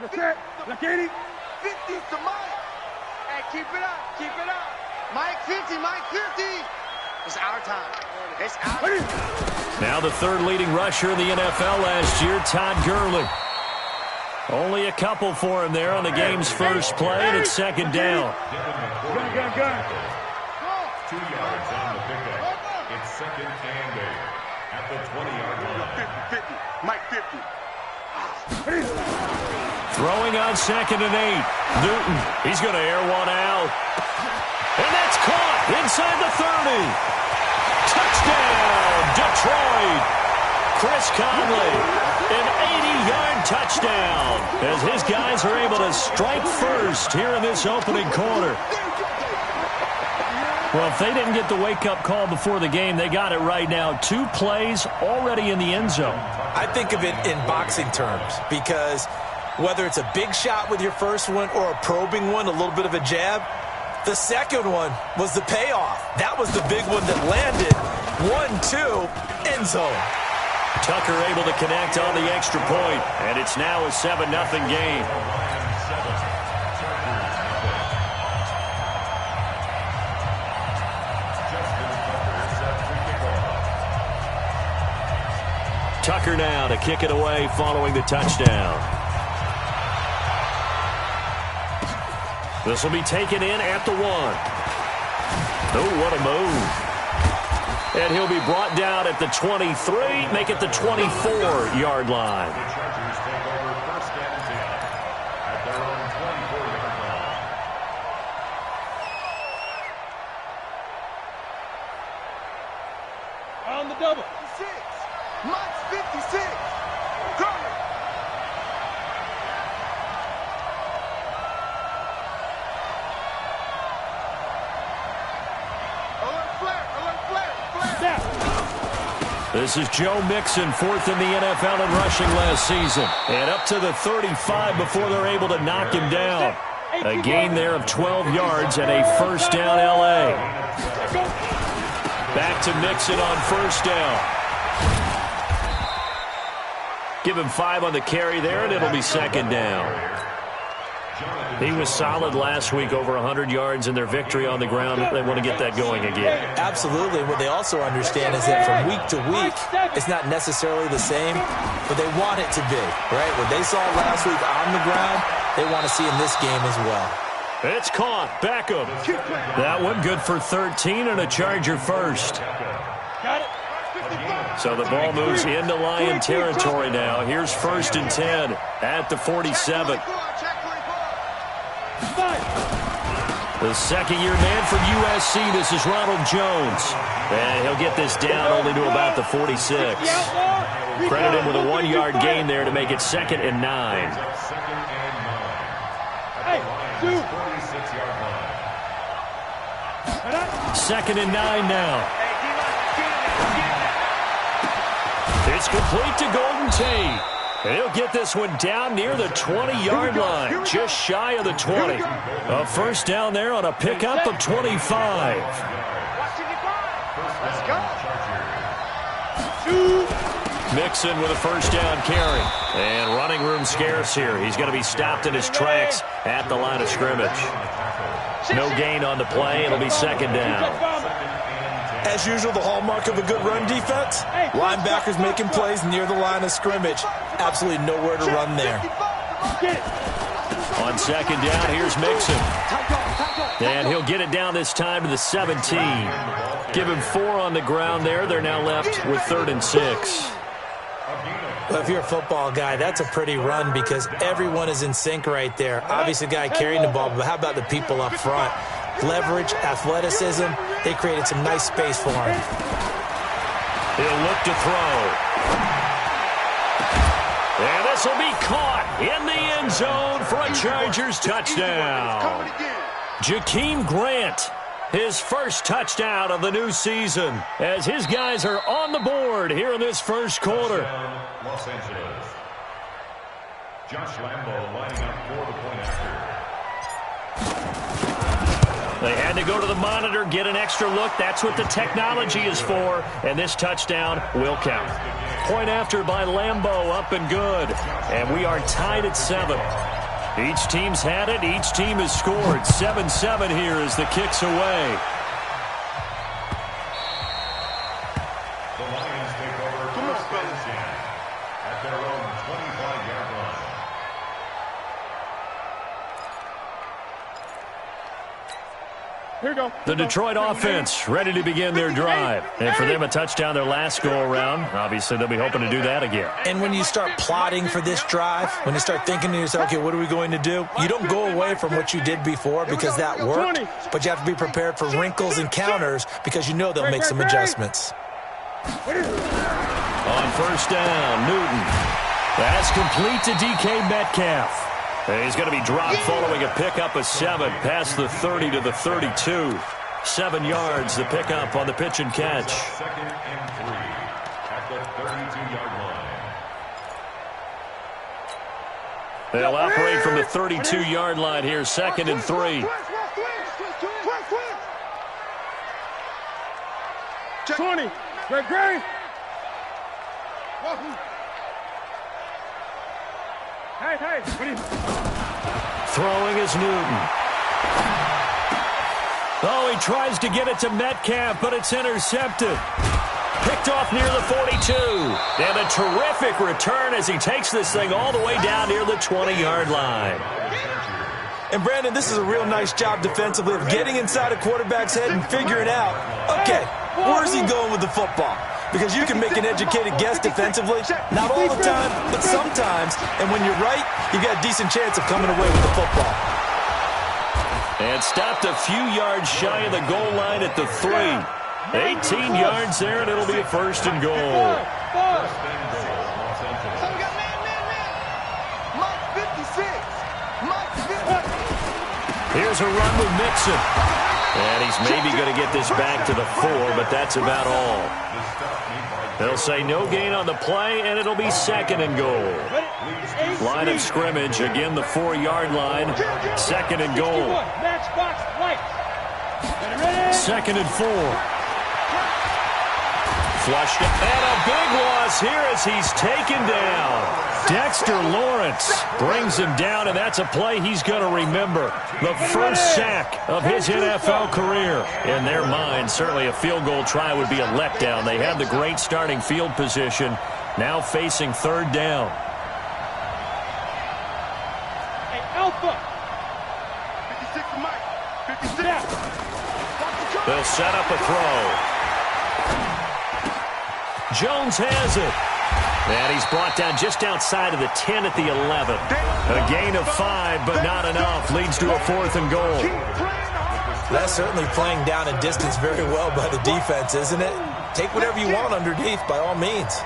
50's to Mike. Hey, keep it up, keep it up. Mike 50, Mike 50. It's our time. It's our time. Now the third leading rusher in the NFL last year, Todd Gurley. Only a couple for him there on the game's first play, and it's second down. Gun. 2 yards on the pickup. It's second and 8 at the 20-yard line. 50, Mike 50. Throwing on second and 8. Newton, he's going to air one out. And that's caught inside the 30. Touchdown, Detroit. Chris Conley, an 80-yard touchdown as his guys are able to strike first here in this opening quarter. Well, if they didn't get the wake-up call before the game, they got it right now. 2 plays already in the end zone. I think of it in boxing terms because whether it's a big shot with your first one or a probing one, a little bit of a jab, the second one was the payoff. That was the big one that landed. 1-2, end zone. Tucker able to connect on the extra point, and it's now a 7-0 game. Tucker now to kick it away following the touchdown. This will be taken in at the 1. Oh, what a move. And he'll be brought down at the 23, make it the 24-yard line. The Chargers take over first and 10 at their own 24-yard line. On the double. 6. Mike's 56. Coming. This is Joe Mixon, 4th in the NFL in rushing last season. And up to the 35 before they're able to knock him down. A gain there of 12 yards and a first down L.A. Back to Mixon on first down. Give him 5 on the carry there, and it'll be second down. He was solid last week, over 100 yards in their victory on the ground. They want to get that going again. Absolutely. What they also understand is that from week to week, it's not necessarily the same, but they want it to be, right? What they saw last week on the ground, they want to see in this game as well. It's caught. Beckham. That one good for 13 and a Charger first. Got it. So the ball moves into Lion territory now. Here's first and 10 at the 47. The second-year man from USC, this is Ronald Jones. And he'll get this down only to about the 46. Credit him with a 1-yard gain there to make it second and 9. Second and 9 now. It's complete to Golden Tate. And he'll get this one down near the 20-yard line, just shy of the 20. A first down there on a pickup of 25. Let's go. Mixon with a first down carry. And running room scarce here. He's going to be stopped in his tracks at the line of scrimmage. No gain on the play. It'll be second down. As usual, the hallmark of a good run defense, linebackers making plays near the line of scrimmage. Absolutely nowhere to run there. On second down, here's Mixon. And he'll get it down this time to the 17. Give him 4 on the ground there. They're now left with 3rd and 6. Well, if you're a football guy, that's a pretty run because everyone is in sync right there. Obviously, the guy carrying the ball, but how about the people up front? Leverage, athleticism, they created some nice space for him. He'll look to throw. And this will be caught in the end zone for a Chargers touchdown. Jakeem Grant, his first touchdown of the new season, as his guys are on the board here in this first quarter. Los Angeles. Josh Lambo lining up for the point after. They had to go to the monitor, get an extra look. That's what the technology is for. And this touchdown will count. Point after by Lambo, up and good. And we are tied at 7. Each team's had it. Each team has scored. 7-7 here as the kick's away. The Lions take over first position at their own 25-yard line. Here we go. The Detroit offense ready to begin their drive. And for them, a touchdown their last go-around. Obviously, they'll be hoping to do that again. And when you start plotting for this drive, when you start thinking to yourself, okay, what are we going to do? You don't go away from what you did before because that worked, but you have to be prepared for wrinkles and counters because you know they'll make some adjustments. On first down, Newton. That's complete to DK Metcalf. He's going to be dropped following a pickup of 7 past the 30 to the 32. 7 yards, the pickup on the pitch and catch. 2nd and 3 at the 32-yard line. They'll operate from the 32-yard line here, 2nd and 3. 20. Great. Hey. Throwing is Newton. Oh, he tries to get it to Metcalf, but it's intercepted. Picked off near the 42. And a terrific return as he takes this thing all the way down near the 20-yard line. And, Brandon, this is a real nice job defensively of getting inside a quarterback's head and figuring out, okay, where's he going with the football? Because you can make an educated guess defensively. Not all the time, but sometimes. And when you're right, you've got a decent chance of coming away with the football. And stopped a few yards shy of the goal line at the 3. 18 yards there, and it'll be a 1st and goal. So we got man. Mike 56. Mike 50. Here's a run with Mixon. And he's maybe going to get this back to the 4, but that's about all. They'll say no gain on the play, and it'll be 2nd and goal. Line of scrimmage, again the 4-yard line. 2nd and goal. 2nd and 4. Flushed it. And a big loss here as he's taken down. Dexter Lawrence brings him down, and that's a play he's going to remember. The first sack of his NFL career. In their mind, certainly a field goal try would be a letdown. They had the great starting field position, now facing 3rd down. Hey, Alpha. 56 Mike. 56. They'll set up a throw. Jones has it. And he's brought down just outside of the 10 at the 11. A gain of 5, but not enough. Leads to a 4th and goal. That's certainly playing down in distance very well by the defense, isn't it? Take whatever you want underneath, by all means.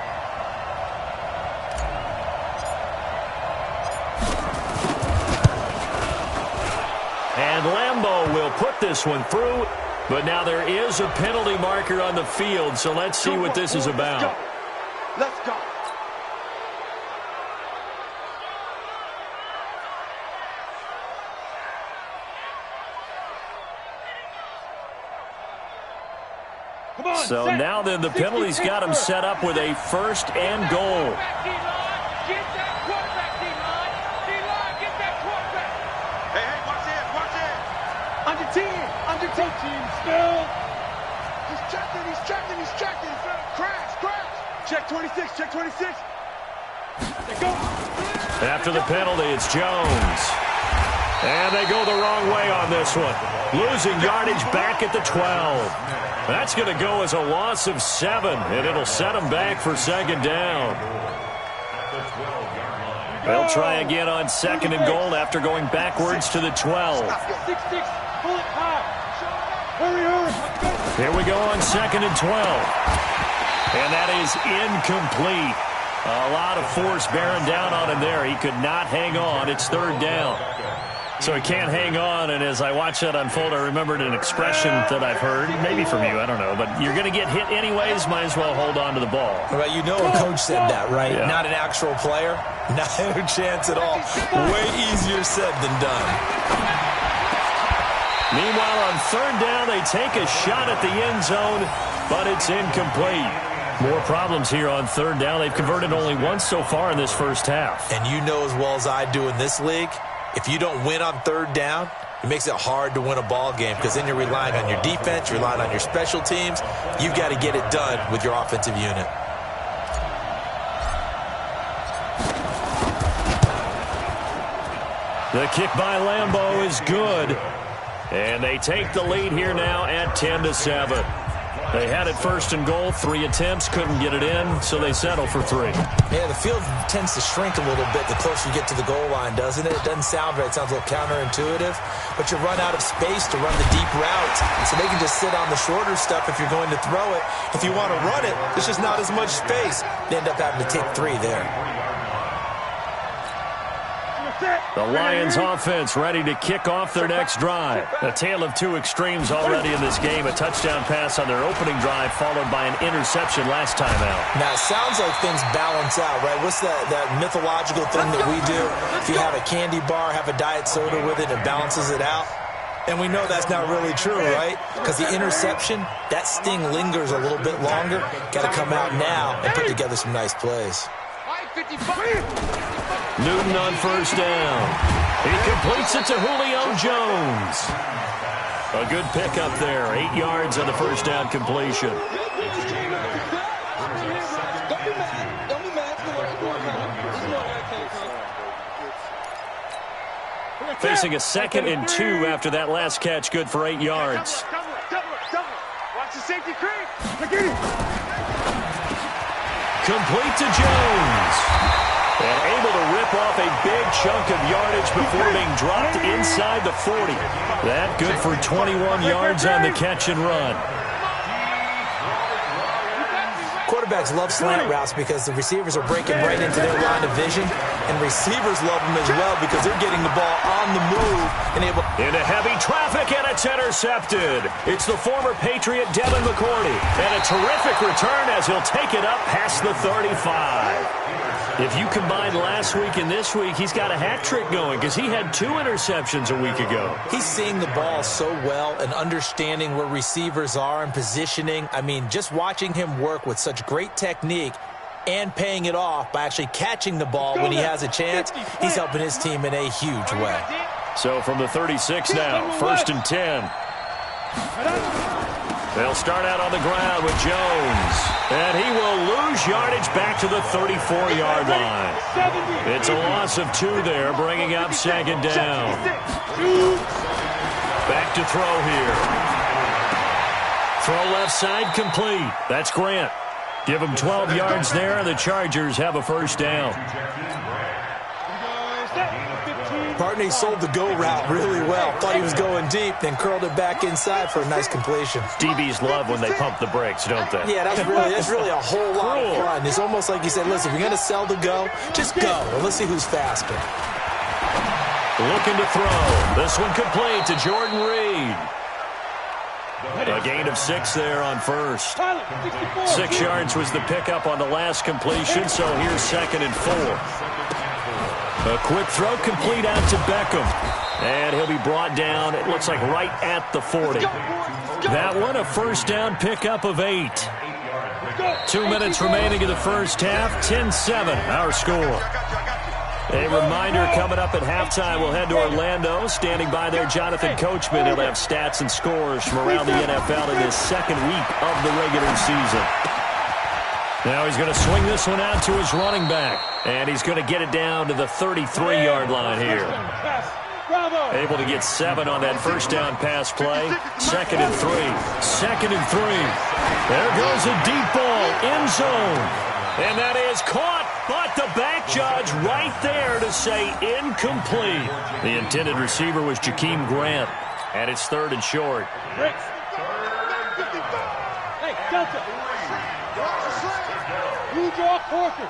And Lambeau will put this one through. But now there is a penalty marker on the field, so let's see what this is about. Let's go. So now then the penalty's got him set up with a 1st and goal. Under 10 still. He's checking. Crash. Check 26. They go. After the penalty, it's Jones. And they go the wrong way on this one. Losing yardage back at the 12. That's going to go as a loss of 7, and it'll set them back for 2nd down. They'll try again on 2nd and goal after going backwards to the 12. Here we go on 2nd and 12. And that is incomplete. A lot of force bearing down on him there. He could not hang on. It's 3rd down. So he can't hang on, and as I watch that unfold, I remembered an expression that I've heard, maybe from you, I don't know, but you're going to get hit anyways, might as well hold on to the ball. Well, you know a coach said that, right? Yeah. Not an actual player. Not a chance at all. Way easier said than done. Meanwhile, on 3rd down, they take a shot at the end zone, but it's incomplete. More problems here on 3rd down. They've converted only once so far in this first half. And you know as well as I do in this league, If you don't win on third down, it makes it hard to win a ball game because then you're relying on your defense, you're relying on your special teams. You've got to get it done with your offensive unit. The kick by Lambeau is good. And they take the lead here now at 10-7. They had it first and goal, 3 attempts, couldn't get it in, so they settle for 3. Yeah, the field tends to shrink a little bit the closer you get to the goal line, doesn't it? It doesn't sound right. It sounds a little counterintuitive, but you run out of space to run the deep routes, so they can just sit on the shorter stuff if you're going to throw it. If you want to run it, there's just not as much space. They end up having to take 3 there. The Lions offense ready to kick off their next drive. A tale of 2 extremes already in this game. A touchdown pass on their opening drive followed by an interception last time out. Now, it sounds like things balance out, right? What's that mythological thing that we do? If you have a candy bar, have a diet soda with it, it balances it out. And we know that's not really true, right? Because the interception, that sting lingers a little bit longer. Got to come out now and put together some nice plays. Newton on first down. He completes it to Julio Jones. A good pickup there. 8 yards on the first down completion. Facing a 2nd and 2 after that last catch. Good for 8 yards. Watch the safety creep. Complete to Jones. And able to rip off a big chunk of yardage before being dropped inside the 40. That good for 21 yards on the catch and run. Quarterbacks love slant routes because the receivers are breaking right into their line of vision, and receivers love them as well because they're getting the ball on the move and able. Into heavy traffic, and it's intercepted. It's the former Patriot Devin McCourty, and a terrific return as he'll take it up past the 35. If you combine last week and this week, he's got a hat trick going because he had 2 interceptions a week ago. He's seeing the ball so well and understanding where receivers are and positioning. I mean, just watching him work with such great technique and paying it off by actually catching the ball when he has a chance, he's helping his team in a huge way. So from the 36 now, 1st and 10. They'll start out on the ground with Jones. And he will lose yardage back to the 34-yard line. It's a loss of 2 there, bringing up 2nd down. Back to throw here. Throw left side complete. That's Grant. Give him 12 yards there, and the Chargers have a first down. Partney sold the go route really well. Thought he was going deep, then curled it back inside for a nice completion. DBs love when they pump the brakes, don't they? Yeah, that's really a whole lot of fun. It's almost like you said, listen, if you're going to sell the go, just go, and let's see who's faster. Looking to throw. This one complete to Jordan Reed. A gain of 6 there on first. 6 yards was the pickup on the last completion, so here's 2nd and 4. A quick throw complete out to Beckham. And he'll be brought down, it looks like right at the 40. That one, a first down pickup of 8. 2 minutes remaining in the first half, 10-7, our score. A reminder coming up at halftime, we'll head to Orlando. Standing by there, Jonathan Coachman. He'll have stats and scores from around the NFL in his 2nd week of the regular season. Now he's going to swing this one out to his running back. And he's going to get it down to the 33-yard line here. Able to get 7 on that first down pass play. 2nd and 3. 2nd and 3. There goes a deep ball, end zone. And that is caught, but the back judge right there to say incomplete. The intended receiver was Jakeem Grant, and it's 3rd and short. Hey, Delta. You draw quarter.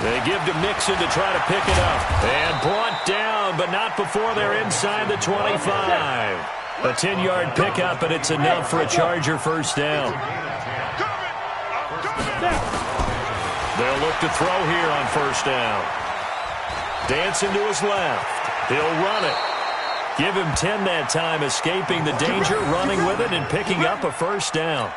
They give to Mixon to try to pick it up. And brought down, but not before they're inside the 25. A 10-yard pickup, and it's enough for a Charger first down. They'll look to throw here on first down. Dancing to his left. He'll run it. Give him 10 that time, escaping the danger, running with it, and picking up a first down.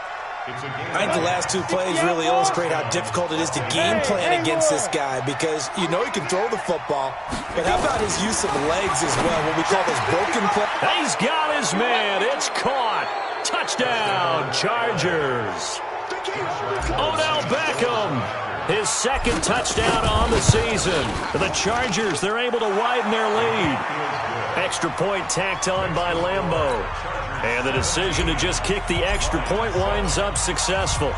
I think the last two plays really illustrate how difficult it is to game plan against this guy because you know he can throw the football, but how about his use of legs as well, what we call those broken plays? He's got his man. It's caught. Touchdown, Chargers. Odell Beckham, his second touchdown on the season. The Chargers, they're able to widen their lead. Extra point tacked on by Lambeau. And the decision to just kick the extra point winds up successful.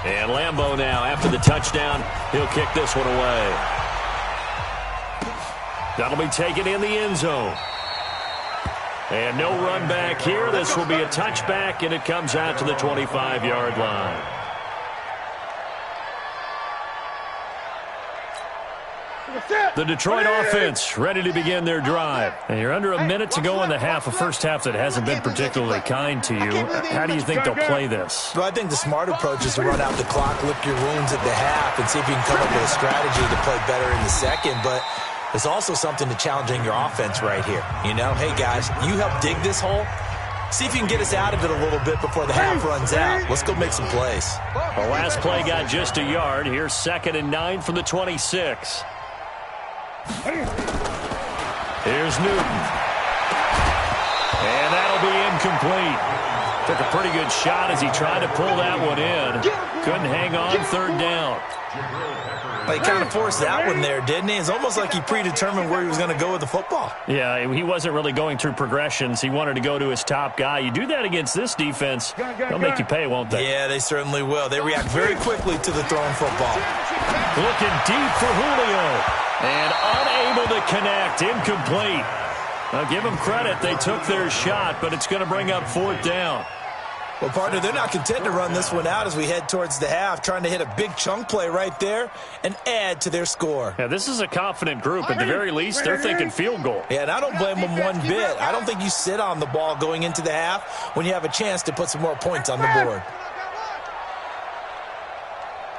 And Lambeau now, after the touchdown, he'll kick this one away. That'll be taken in the end zone. And no run back here. This will be a touchback, and it comes out to the 25-yard line. The Detroit offense ready to begin their drive. And you're under a minute to go in the half, a first half that hasn't been particularly kind to you. How do you think they'll play this? Well, I think the smart approach is to run out the clock, lick your wounds at the half, and see if you can come up with a strategy to play better in the second. But there's also something to challenging your offense right here. You know, hey, guys, you help dig this hole. See if you can get us out of it a little bit before the half runs out. Let's go make some plays. The last play got just a yard. Here's 2nd and 9 from the 26. Here's Newton. And that'll be incomplete. Took a pretty good shot as he tried to pull that one in. Couldn't hang on, 3rd down. Well, he kind of forced that one there, didn't he? It's almost like he predetermined where he was going to go with the football. Yeah, he wasn't really going through progressions. He wanted to go to his top guy. You do that against this defense, they'll make you pay, won't they? Yeah, they certainly will. They react very quickly to the thrown football. Looking deep for Julio. And unable to connect. Incomplete. Now, give them credit. They took their shot, but it's going to bring up 4th down. Well, partner, they're not content to run this one out as we head towards the half, trying to hit a big chunk play right there and add to their score. Yeah, this is a confident group. At the very least, they're thinking field goal. Yeah, and I don't blame them one bit. I don't think you sit on the ball going into the half when you have a chance to put some more points on the board.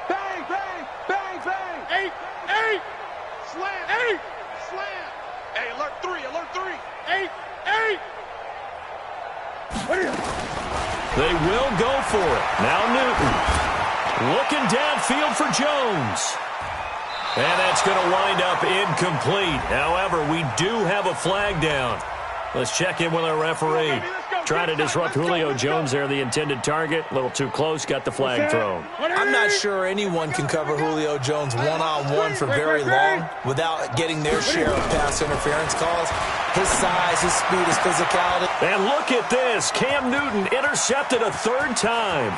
Bang, bang, bang, bang. 8. Slam. 8. Slam. Hey, alert 3, alert 3. 8. They will go for it. Now Newton. Looking downfield for Jones. And that's going to wind up incomplete. However, we do have a flag down. Let's check in with our referee. Trying to disrupt Julio Jones there, the intended target. A little too close, got the flag thrown. I'm not sure anyone can cover Julio Jones one-on-one for very long without getting their share of pass interference calls. His size, his speed, his physicality. And look at this. Cam Newton intercepted a 3rd time.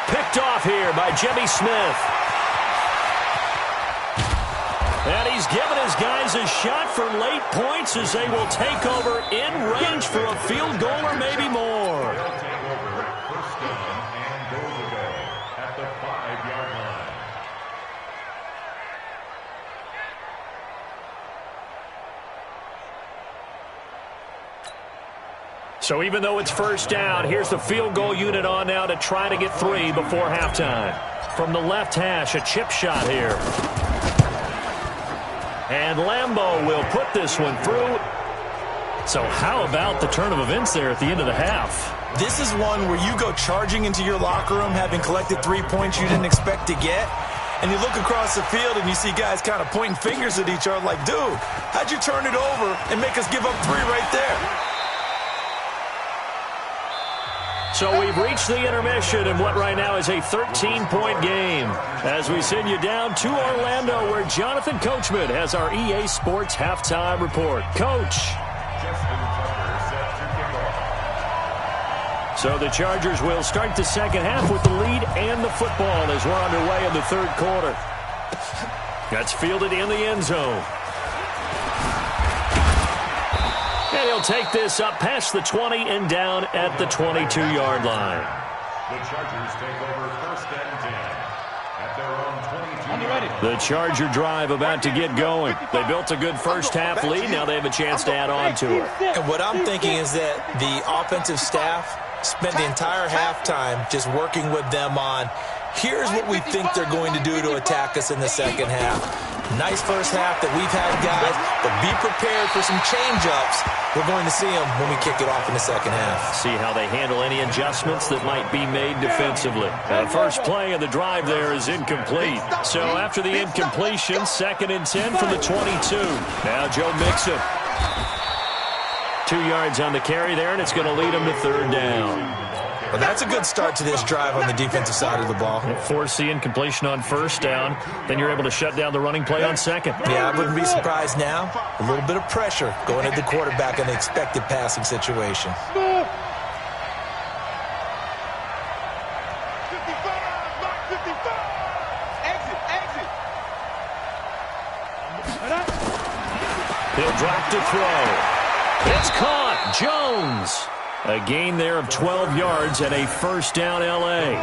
Picked off here by Jimmy Smith. And he's given his guys a shot for late points as they will take over in range for a field goal or maybe more. They'll take over 1st down and goal to go at the 5-yard line. So even though it's 1st down, here's the field goal unit on now to try to get 3 before halftime. From the left hash, a chip shot here. And Lambeau will put this one through. So how about the turn of events there at the end of the half? This is one where you go charging into your locker room having collected 3 points you didn't expect to get. And you look across the field and you see guys kind of pointing fingers at each other like, dude, how'd you turn it over and make us give up 3 right there? So we've reached the intermission in what right now is a 13-point game as we send you down to Orlando where Jonathan Coachman has our EA Sports halftime report. Coach. So the Chargers will start the second half with the lead and the football as we're underway in the 3rd quarter. That's fielded in the end zone. And he'll take this up past the 20 and down at the 22-yard line. The Chargers take over 1st and 10 at their own 22-yard line. The Charger drive about to get going. They built a good first half lead. Now they have a chance to add on to it. And what I'm thinking is that the offensive staff spent the entire halftime just working with them on, here's what we think they're going to do to attack us in the second half. Nice first half that we've had, guys, but be prepared for some change-ups. We're going to see them when we kick it off in the second half. See how they handle any adjustments that might be made defensively. The first play of the drive there is incomplete. So after the incompletion, 2nd and 10 from the 22. Now Joe Mixon. 2 yards on the carry there, and it's going to lead him to 3rd down. Well, that's a good start to this drive on the defensive side of the ball. Force the incompletion on 1st down. Then you're able to shut down the running play on 2nd. Yeah, I wouldn't be surprised now. A little bit of pressure going at the quarterback in the expected passing situation. 55, 55. Exit. He'll drop to throw. It's caught. Jones. A gain there of 12 yards and a 1st down L.A.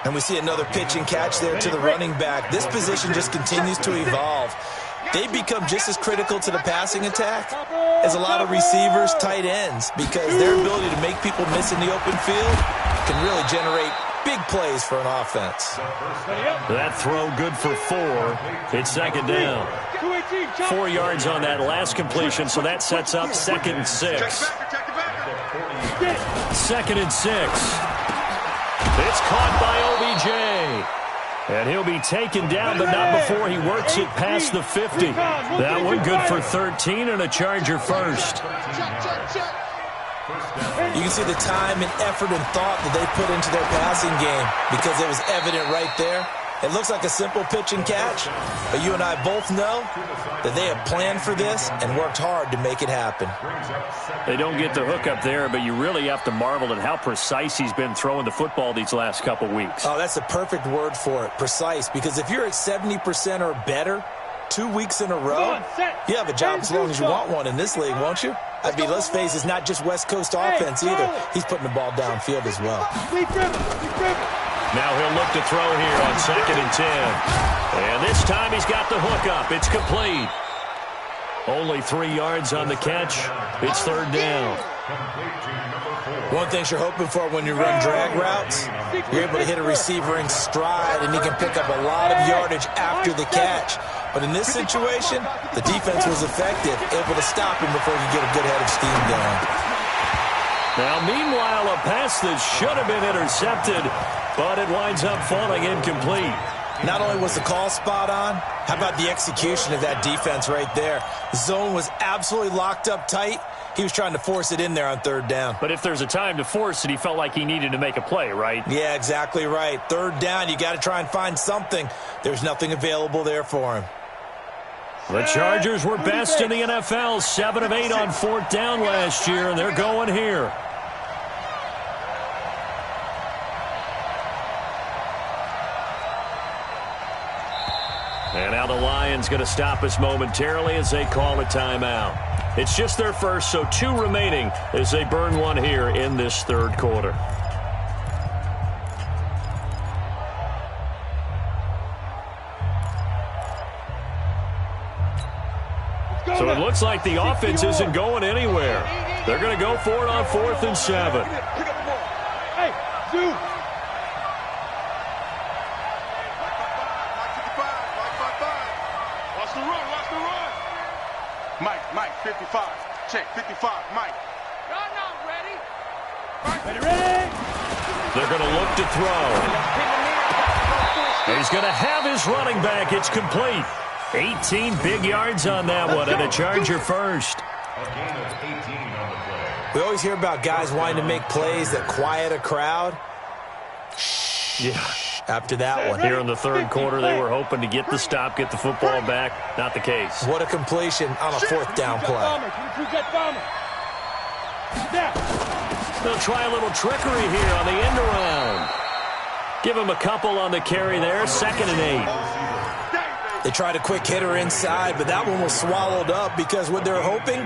And we see another pitch and catch there to the running back. This position just continues to evolve. They become just as critical to the passing attack as a lot of receivers, tight ends, because their ability to make people miss in the open field can really generate big plays for an offense. That throw good for 4. It's 2nd down. 4 yards on that last completion, so that sets up 2nd and 6. 2nd and 6. It's caught by OBJ. And he'll be taken down, but not before he works it past the 50. That one good for 13 and a Charger first. You can see the time and effort and thought that they put into their passing game because it was evident right there. It looks like a simple pitch and catch, but you and I both know that they have planned for this and worked hard to make it happen. They don't get the hook up there, but you really have to marvel at how precise he's been throwing the football these last couple weeks. Oh, that's a perfect word for it, precise, because if you're at 70% or better 2 weeks in a row, you have a job as long as you want one in this league, won't you? I mean, let's face it, it's not just West Coast offense either. He's putting the ball downfield as well. Now he'll look to throw here on 2nd and 10. And this time he's got the hook up. It's complete. Only 3 yards on the catch. It's 3rd down. One thing you're hoping for when you run drag routes, you're able to hit a receiver in stride, and he can pick up a lot of yardage after the catch. But in this situation, the defense was effective, able to stop him before he could get a good head of steam going. Now, meanwhile, a pass that should have been intercepted, but it winds up falling incomplete. Not only was the call spot on, how about the execution of that defense right there? The zone was absolutely locked up tight. He was trying to force it in there on 3rd down. But if there's a time to force it, he felt like he needed to make a play, right? Yeah, exactly right. 3rd down, you got to try and find something. There's nothing available there for him. The Chargers were best in the NFL, 7 of 8 on 4th down last year, and they're going here. And now the Lions going to stop us momentarily as they call a timeout. It's just their first, so 2 remaining as they burn one here in this 3rd quarter. So it looks like the offense isn't going anywhere. They're going to go for it on 4th and 7. Hey, Zoo. Mike, 55. Check, 55, Mike. Y'all not ready. Ready. They're going to look to throw. He's going to have his running back. It's complete. 18 big yards on that one, and a Charger first. We always hear about guys wanting to make plays that quiet a crowd. Yeah. After that one. Here in the 3rd quarter, they were hoping to get the stop, get the football back. Not the case. What a completion on a 4th down play. They'll try a little trickery here on the end around. Give him a couple on the carry there. 2nd and 8. They tried a quick hitter inside, but that one was swallowed up because what they're hoping,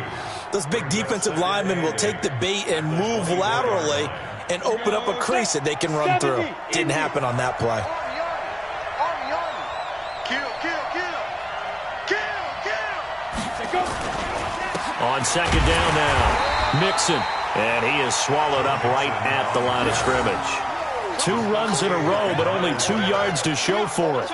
those big defensive linemen will take the bait and move laterally and open up a crease that they can run through. Didn't happen on that play. On 2nd down now, Mixon. And he is swallowed up right at the line of scrimmage. 2 runs in a row, but only 2 yards to show for it.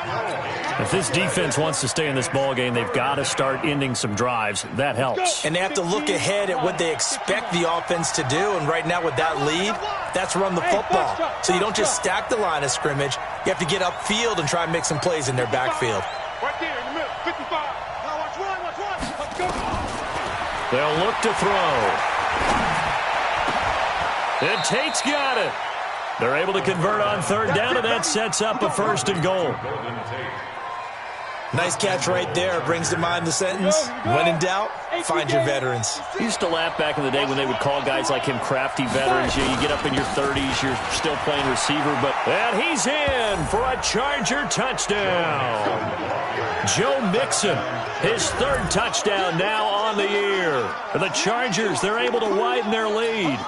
If this defense wants to stay in this ballgame, they've got to start ending some drives. That helps. And they have to look ahead at what they expect the offense to do. And right now with that lead, that's run the football. So you don't just stack the line of scrimmage. You have to get upfield and try and make some plays in their backfield. Right there in the middle, 55. Now watch one. Let's go. They'll look to throw. And Tate's got it. They're able to convert on 3rd down, and that sets up a 1st and goal. Nice catch right there. Brings to mind the sentence, when in doubt, find your veterans. I used to laugh back in the day when they would call guys like him crafty veterans. You get up in your 30s, you're still playing receiver, and he's in for a Charger touchdown. Joe Mixon, his 3rd touchdown now on the year. For the Chargers, they're able to widen their lead.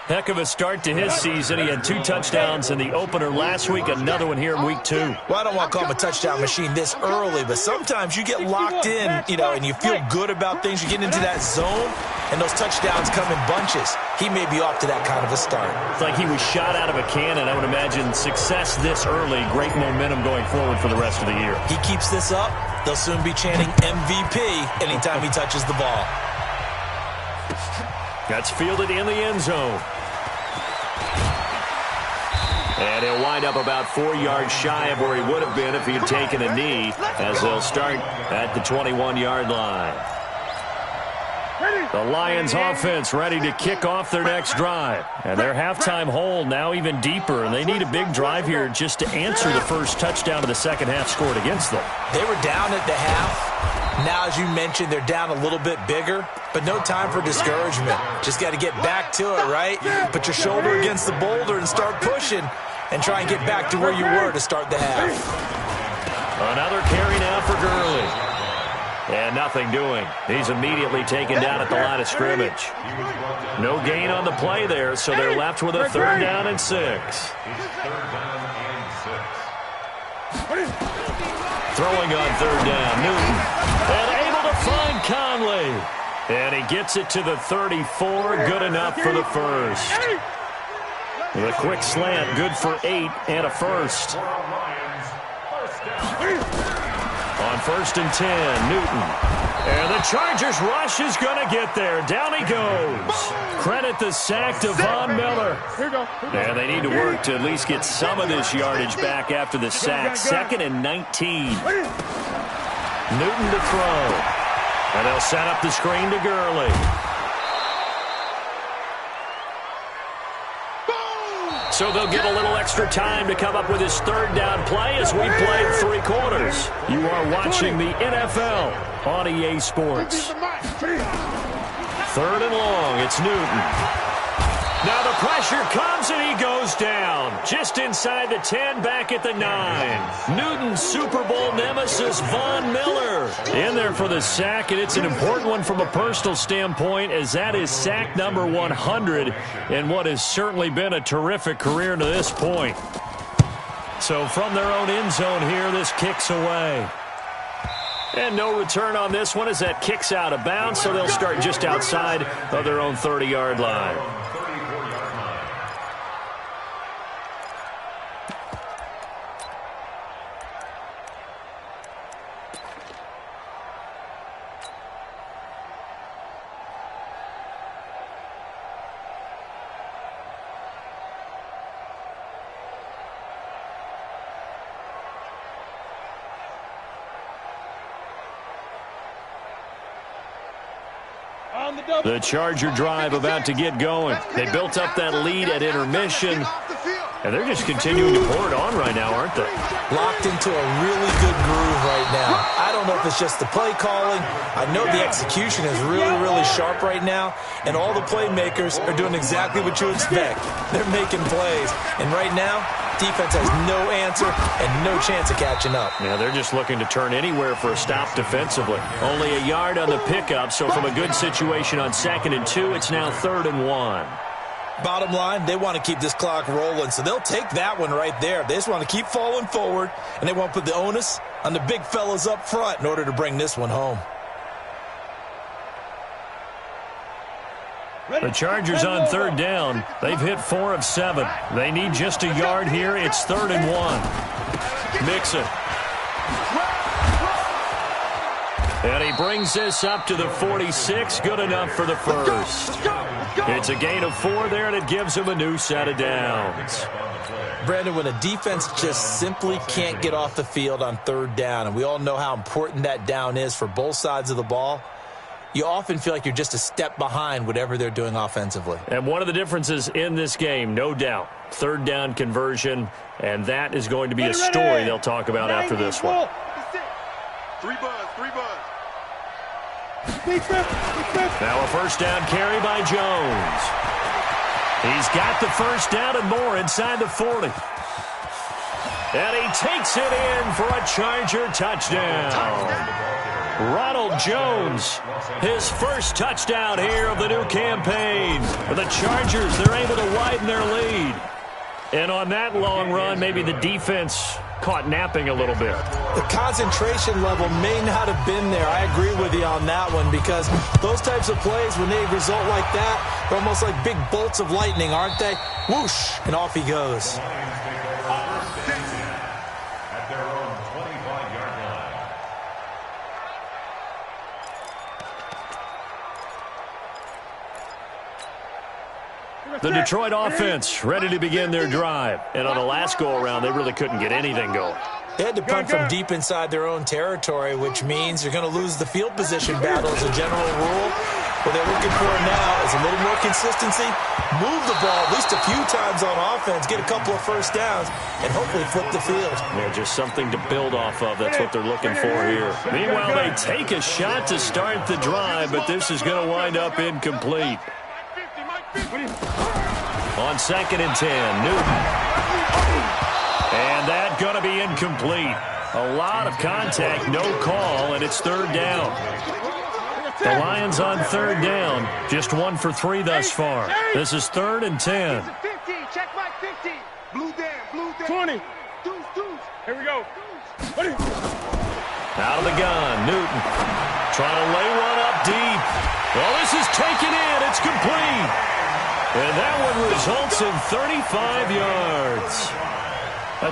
Heck of a start to his season. He had 2 touchdowns in the opener last week, another one here in week 2. Well, I don't want to call him a touchdown machine this early, but sometimes you get locked in, and you feel good about things. You get into that zone, and those touchdowns come in bunches. He may be off to that kind of a start. It's like he was shot out of a cannon. I would imagine success this early, great momentum going forward for the rest of the year. He keeps this up, they'll soon be chanting MVP anytime he touches the ball. That's fielded in the end zone. And he'll wind up about 4 yards shy of where he would have been if he had taken a knee, as they'll start at the 21-yard line. The Lions offense ready to kick off their next drive. And their halftime hole now even deeper, and they need a big drive here just to answer the first touchdown of the second half scored against them. They were down at the half. Now, as you mentioned, they're down a little bit bigger, but no time for discouragement. Just got to get back to it, right? Put your shoulder against the boulder and start pushing and try and get back to where you were to start the half. Another carry now for Gurley. And nothing doing. He's immediately taken down at the line of scrimmage. No gain on the play there, so they're left with a 3rd down and 6. Throwing on 3rd down, Newton. And able to find Conley. And he gets it to the 34, good enough for the 1st. With a quick slant, good for 8 and a 1st. On 1st and 10, Newton. And the Chargers rush is going to get there. Down he goes. Credit the sack to Von Miller. And they need to work to at least get some of this yardage back after the sack. 2nd and 19. Newton to throw. And they'll set up the screen to Gurley. So they'll get a little extra time to come up with his 3rd down play as we played 3 quarters. You are watching the NFL on EA Sports. 3rd and long, it's Newton. Now the pressure comes and he goes down. Just inside the 10, back at the 9. Newton's Super Bowl nemesis, Von Miller, in there for the sack, and it's an important one from a personal standpoint, as that is sack number 100 in what has certainly been a terrific career to this point. So from their own end zone here, this kicks away. And no return on this one as that kicks out of bounds, so they'll start just outside of their own 30-yard line. The Charger drive about to get going. They built up that lead at intermission, and they're just continuing to pour it on right now, aren't they? Locked into a really good groove right now. I don't know if it's just the play calling. I know the execution is really, really sharp right now, and all the playmakers are doing exactly what you expect. They're making plays, and right now, defense has no answer and no chance of catching up. Yeah, they're just looking to turn anywhere for a stop defensively. Only a yard on the pickup, so from a good situation on 2nd and 2, it's now 3rd and 1. Bottom line, they want to keep this clock rolling, so they'll take that one right there. They just want to keep falling forward, and they want to put the onus on the big fellas up front in order to bring this one home. The Chargers on third down. They've hit 4 of 7. They need just a yard here. It's 3rd and 1. Mixon. And he brings this up to the 46. Good enough for the first. It's a gain of 4 there, and it gives him a new set of downs. Brandon, when a defense just simply can't get off the field on third down, and we all know how important that down is for both sides of the ball, you often feel like you're just a step behind whatever they're doing offensively. And one of the differences in this game, no doubt, third down conversion, and that is going to be a story they'll talk about after this one. 3 buzz, 3 buzz. Now a first down carry by Jones. He's got the first down and more inside the 40. And he takes it in for a Charger touchdown. Ronald Jones, his first touchdown here of the new campaign. For the Chargers, they're able to widen their lead. And on that long run, maybe the defense caught napping a little bit. The concentration level may not have been there. I agree with you on that one, because those types of plays, when they result like that, they're almost like big bolts of lightning, aren't they? Whoosh, and off he goes. At their own 25-yard line. The Detroit offense ready to begin their drive. And on the last go-around, they really couldn't get anything going. They had to punt from deep inside their own territory, which means you're going to lose the field position battle as a general rule. What they're looking for now is a little more consistency, move the ball at least a few times on offense, get a couple of first downs, and hopefully flip the field. Yeah, just something to build off of. That's what they're looking for here. Meanwhile, they take a shot to start the drive, but this is going to wind up incomplete. On 2nd and 10, Newton. And that going to be incomplete. A lot of contact, no call, and it's 3rd down. The Lions on 3rd down, just 1 for 3 thus far. This is 3rd and 10. 50, check my 50. Blue down, 20. Deuce. Here we go. Out of the gun, Newton. Trying to lay one up deep. Well, this is taken in. It's complete. And that one results in 35 yards.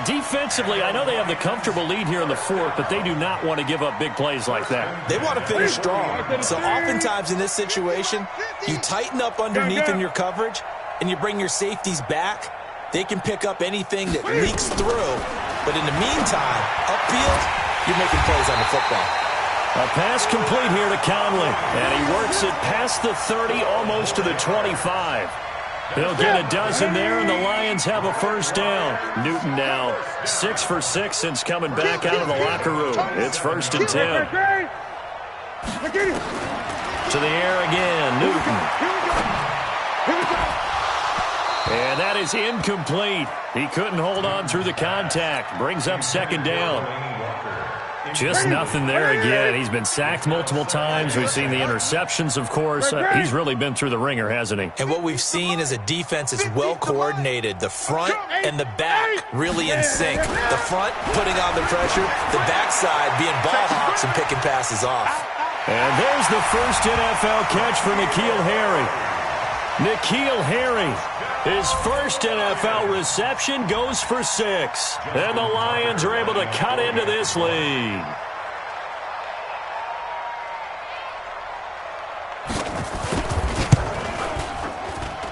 Defensively, I know they have the comfortable lead here in the 4th, but they do not want to give up big plays like that. They want to finish strong. So oftentimes in this situation, you tighten up underneath in your coverage, and you bring your safeties back. They can pick up anything that leaks through. But in the meantime, upfield, you're making plays on the football. A pass complete here to Conley, and he works it past the 30, almost to the 25. They'll get a dozen there, and the Lions have a first down. Newton now 6 for 6 since coming back out of the locker room. It's 1st and 10. To the air again, Newton. And that is incomplete. He couldn't hold on through the contact. Brings up 2nd down. Just nothing there again. He's been sacked multiple times. We've seen the interceptions, of course. He's really been through the ringer, hasn't he? And what we've seen is a defense is well coordinated. The front and the back really in sync. The front putting on the pressure. The backside being ball hawks and picking passes off. And there's the first NFL catch for N'Keal Harry. N'Keal Harry, his first NFL reception, goes for 6. And the Lions are able to cut into this lead.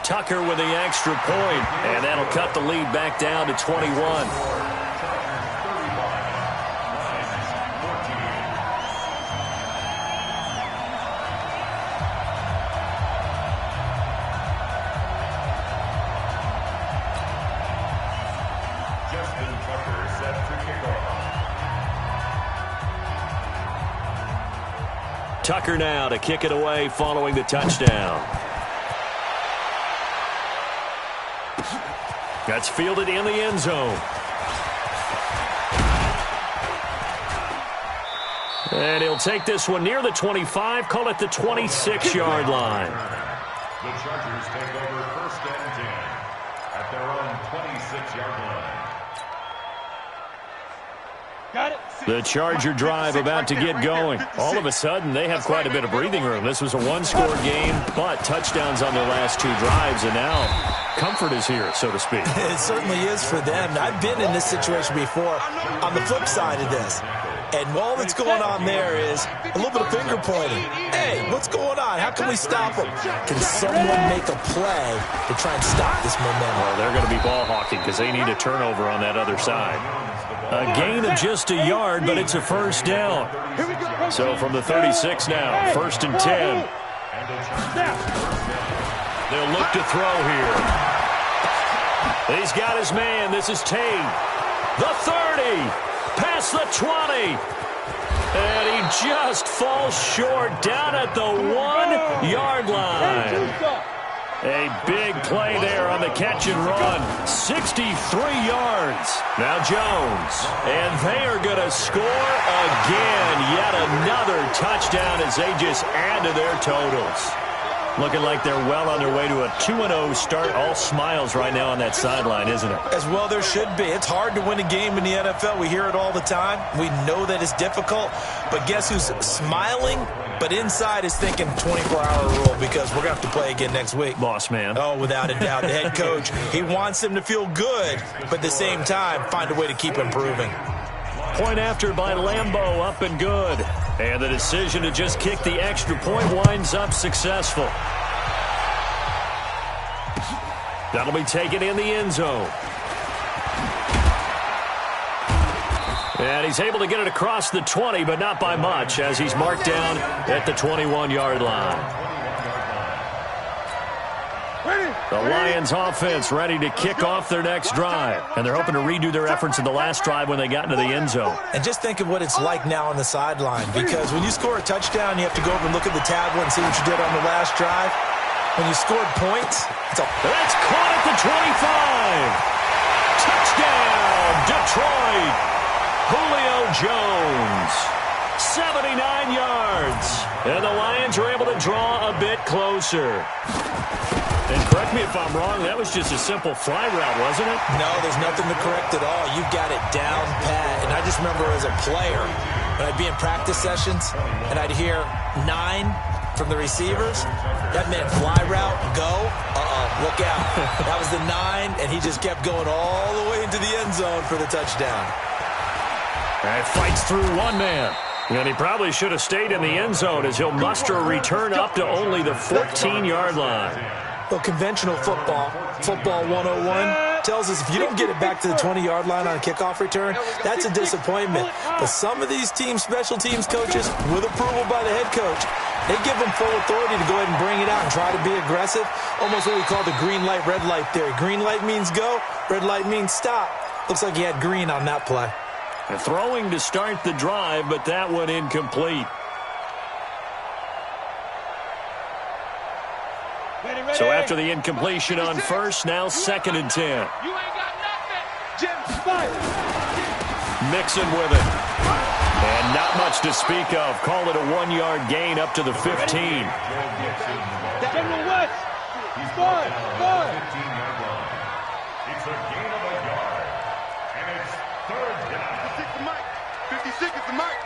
Tucker with the extra point, and that'll cut the lead back down to 21. Tucker now to kick it away following the touchdown. That's fielded in the end zone. And he'll take this one near the 25, call it the 26-yard line. The Chargers take over 1st and 10 at their own 26-yard line. Got it. The Charger drive about to get going. All of a sudden, they have quite a bit of breathing room. This was a one-score game, but touchdowns on their last 2 drives, and now comfort is here, so to speak. It certainly is for them. I've been in this situation before on the flip side of this. And all that's going on there is a little bit of finger pointing. Hey, what's going on? How can we stop them? Can someone make a play to try and stop this momentum? Well, they're going to be ball hawking because they need a turnover on that other side. A gain of just a yard, but it's a first down. So from the 36 now, 1st and 10. They'll look to throw here. He's got his man. This is Tate. The 30. Past the 20. And he just falls short down at the 1-yard line. A big play there on the catch and run. 63 yards. Now Jones. And they are going to score again. Yet another touchdown as they just add to their totals. Looking like they're well on their way to a 2-0 start. All smiles right now on that sideline, isn't it? As well there should be. It's hard to win a game in the NFL. We hear it all the time. We know that it's difficult. But guess who's smiling? But inside is thinking 24-hour rule because we're going to have to play again next week. Boss man. Oh, without a doubt. The head coach, he wants them to feel good, but at the same time, find a way to keep improving. Point after by Lambeau, up and good. And the decision to just kick the extra point winds up successful. That'll be taken in the end zone. And he's able to get it across the 20, but not by much, as he's marked down at the 21-yard line. The Lions offense ready to kick off their next drive. And they're hoping to redo their efforts in the last drive when they got into the end zone. And just think of what it's like now on the sideline. Because when you score a touchdown, you have to go over and look at the tablet and see what you did on the last drive. When you scored points, that's caught at the 25. Touchdown, Detroit. Julio Jones. 79 yards. And the Lions are able to draw a bit closer. And correct me if I'm wrong, that was just a simple fly route, wasn't it? No, there's nothing to correct at all. You've got it down pat. And I just remember as a player, when I'd be in practice sessions, and I'd hear 9 from the receivers, that meant fly route, go, look out. That was the 9, and he just kept going all the way into the end zone for the touchdown. And fights through one man. And he probably should have stayed in the end zone as he'll muster a return up to only the 14-yard line. Well, conventional football 101, tells us if you don't get it back to the 20-yard line on a kickoff return, that's a disappointment. But some of these teams, special teams coaches, with approval by the head coach, they give them full authority to go ahead and bring it out and try to be aggressive. Almost what we call the green light, red light theory. Green light means go, red light means stop. Looks like he had green on that play. And throwing to start the drive, but that one incomplete. So after the incompletion on first, now 2nd and 10. You ain't got nothing. Jim, Mixon with it. And not much to speak of. Call it a 1-yard gain up to the 15. General West. Score. It's a gain of a yard. And it's 3rd down. 56 is the mark.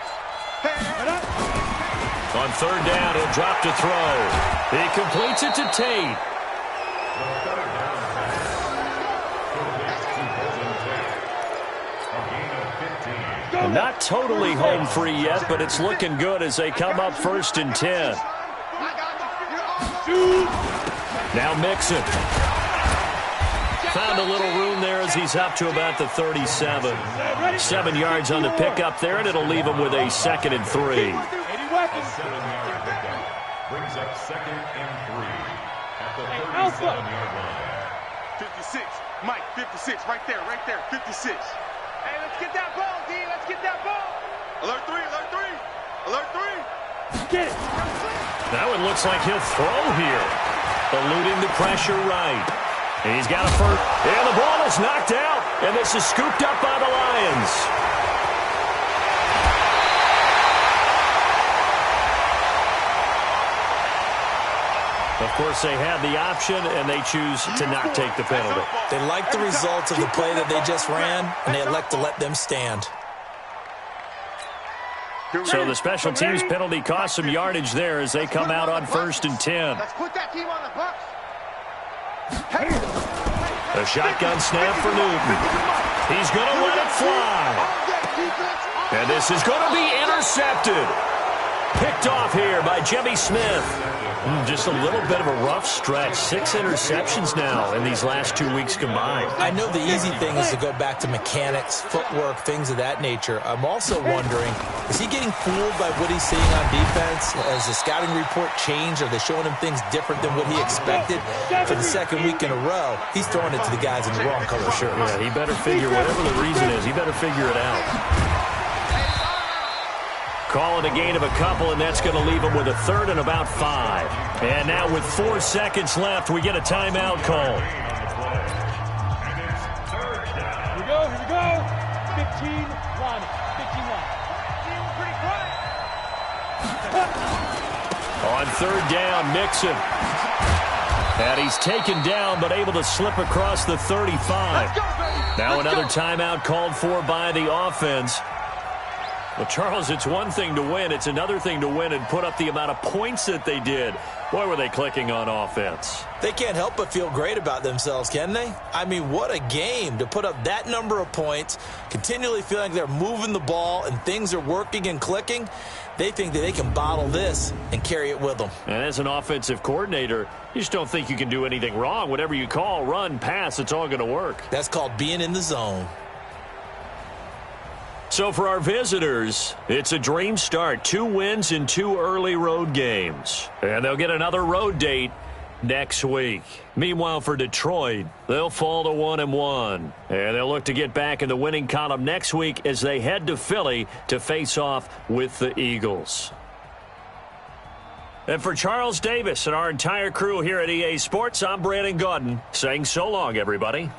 On 3rd down, he'll drop to throw. He completes it to Tate. Not totally home free yet, but it's looking good as they come up 1st and 10. Now Mixon. Found a little room there as he's up to about the 37. 7 yards on the pickup there, and it'll leave him with a 2nd and 3. Brings up 2nd and 3 at the 37-yard line. 56. Mike, 56. Right there. 56. Hey, let's get that ball, D. Let's get that ball. Alert 3. Get it. That one looks like he'll throw here. Eluding the pressure right. And he's got a first. And the ball is knocked out. And this is scooped up by the Lions. Of course, they had the option, and they choose to not take the penalty. They like the results of the play that they just ran, and they elect to let them stand. So the special teams penalty cost some yardage there as they come out on 1st and 10. Let's put that team on the Bucks. A shotgun snap for Newton. He's going to let it fly. And this is going to be intercepted. Picked off here by Jimmy Smith. Just a little bit of a rough stretch. 6 interceptions now in these last 2 weeks combined. I know the easy thing is to go back to mechanics, footwork, things of that nature. I'm also wondering, is he getting fooled by what he's seeing on defense? Has the scouting report changed? Are they showing him things different than what he expected? For the second week in a row, he's throwing it to the guys in the wrong color shirts. Yeah, he better figure, whatever the reason is, he better figure it out. Call it a gain of a couple, and that's going to leave him with a 3rd and about 5. And now with 4 seconds left, we get a timeout call. Here we go. 15-1. 15-1. On 3rd down, Mixon. And he's taken down, but able to slip across the 35. Now another timeout called for by the offense. Well, Charles, it's one thing to win. It's another thing to win and put up the amount of points that they did. Boy, were they clicking on offense. They can't help but feel great about themselves, can they? I mean, what a game to put up that number of points, continually feeling like they're moving the ball and things are working and clicking. They think that they can bottle this and carry it with them. And as an offensive coordinator, you just don't think you can do anything wrong. Whatever you call, run, pass, it's all going to work. That's called being in the zone. So for our visitors, it's a dream start. 2 wins in 2 early road games. And they'll get another road date next week. Meanwhile, for Detroit, they'll fall to 1-1. And they'll look to get back in the winning column next week as they head to Philly to face off with the Eagles. And for Charles Davis and our entire crew here at EA Sports, I'm Brandon Gaudin saying so long, everybody.